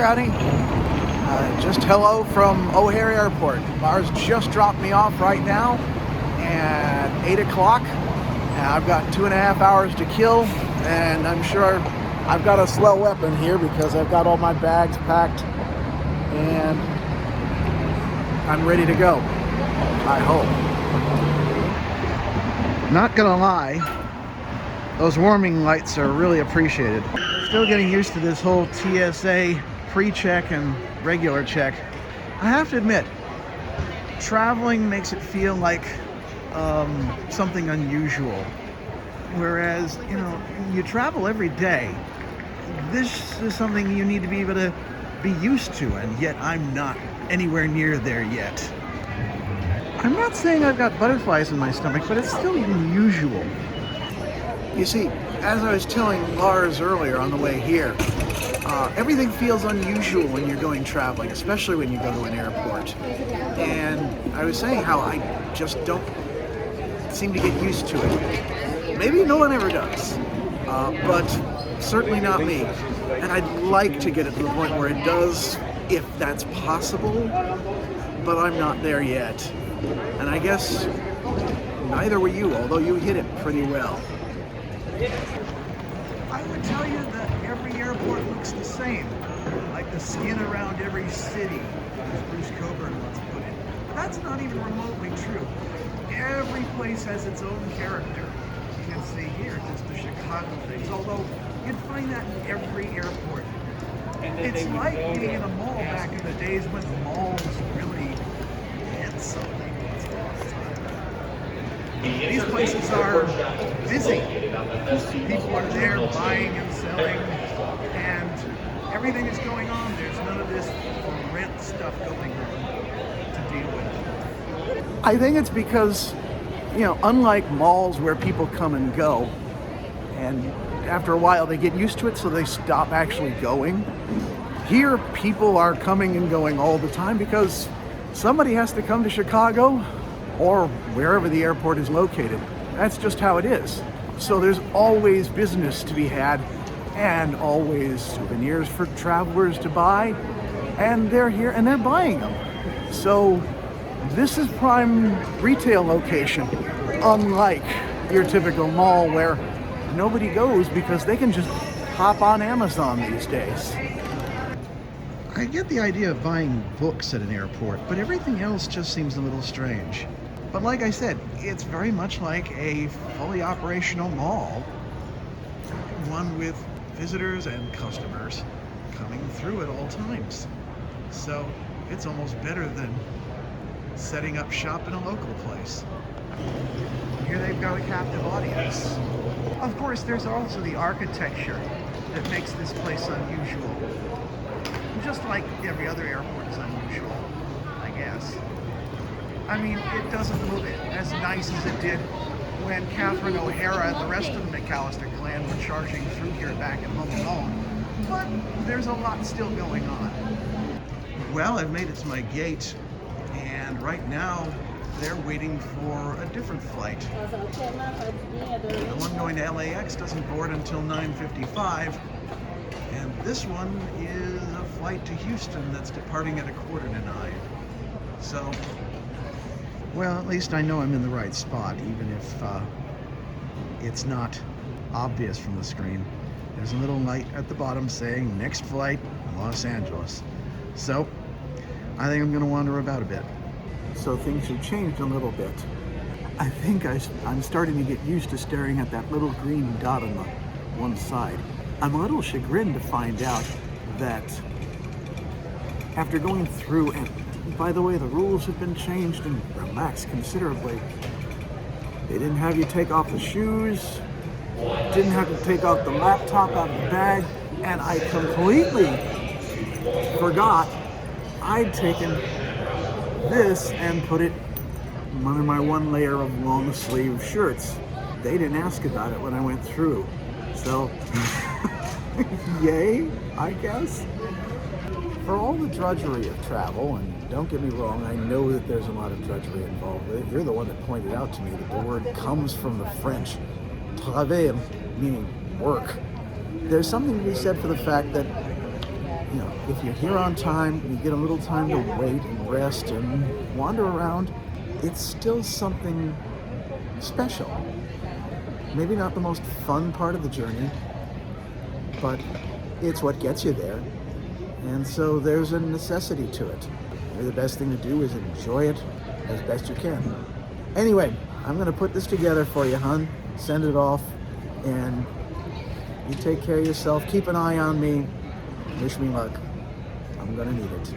Howdy. Just hello from O'Hare Airport. Lars just dropped me off right now at 8 o'clock. I've got 2.5 hours to kill, and I'm sure I've got a swell weapon here because I've got all my bags packed and I'm ready to go, I hope. Not gonna lie, those warming lights are really appreciated. Still getting used to this whole TSA pre-check and regular check. I have to admit, traveling makes it feel like something unusual. Whereas, you know, you travel every day. This is something you need to be able to be used to, and yet I'm not anywhere near there yet. I'm not saying I've got butterflies in my stomach, but it's still unusual. You see, as I was telling Lars earlier on the way here, everything feels unusual when you're going traveling, especially when you go to an airport. And I was saying how I just don't seem to get used to it. Maybe no one ever does, but certainly not me. And I'd like to get it to the point where it does, if that's possible, but I'm not there yet. And I guess neither were you, although you hit it pretty well. I would tell you that every airport looks the same, like the skin around every city, as Bruce Coburn once put it. But that's not even remotely true. Every place has its own character. You can see here just the Chicago things, although you'd find that in every airport. It's like being in a mall back in the days when malls really meant something. These places are busy. People are there buying and selling, and everything is going on. There's none of this rent stuff going on to deal with. I think it's because, you know, unlike malls where people come and go, and after a while they get used to it, so they stop actually going. Here, people are coming and going all the time because somebody has to come to Chicago or wherever the airport is located. That's just how it is. So there's always business to be had and always souvenirs for travelers to buy, and they're here and they're buying them. So this is prime retail location, unlike your typical mall where nobody goes because they can just hop on Amazon these days. I get the idea of buying books at an airport, but everything else just seems a little strange. But like I said, it's very much like a fully operational mall, one with visitors and customers coming through at all times. So it's almost better than setting up shop in a local place. Here they've got a captive audience. Of course, there's also the architecture that makes this place unusual. Just like every other airport is unusual, I guess. I mean, it doesn't look as nice as it did when Catherine O'Hara and the rest of the McAllister clan were charging through here back at Home Alone. But there's a lot still going on. Well, I've made it to my gate, and right now they're waiting for a different flight. The one going to LAX doesn't board until 9:55, and this one is a flight to Houston that's departing at 8:45. So, well, at least I know I'm in the right spot, even if it's not obvious from the screen. There's a little light at the bottom saying next flight, Los Angeles. So, I think I'm going to wander about a bit. So things have changed a little bit. I think I'm starting to get used to staring at that little green dot on the one side. I'm a little chagrined to find out that after going through, and by the way, the rules have been changed and relaxed considerably. They didn't have you take off the shoes, didn't have to take off the laptop out of the bag, and I completely forgot I'd taken this and put it under my one layer of long sleeve shirts. They didn't ask about it when I went through. So, yay, I guess. For all the drudgery of travel, and don't get me wrong, I know that there's a lot of drudgery involved with it. You're the one that pointed out to me that the word comes from the French, travail, meaning work. There's something to be said for the fact that you know, if you're here on time, you get a little time to wait and rest and wander around, it's still something special. Maybe not the most fun part of the journey, but it's what gets you there. And so there's a necessity to it. Maybe the best thing to do is enjoy it as best you can. Anyway, I'm going to put this together for you, hon. Send it off, and you take care of yourself. Keep an eye on me. Wish me luck. I'm going to need it.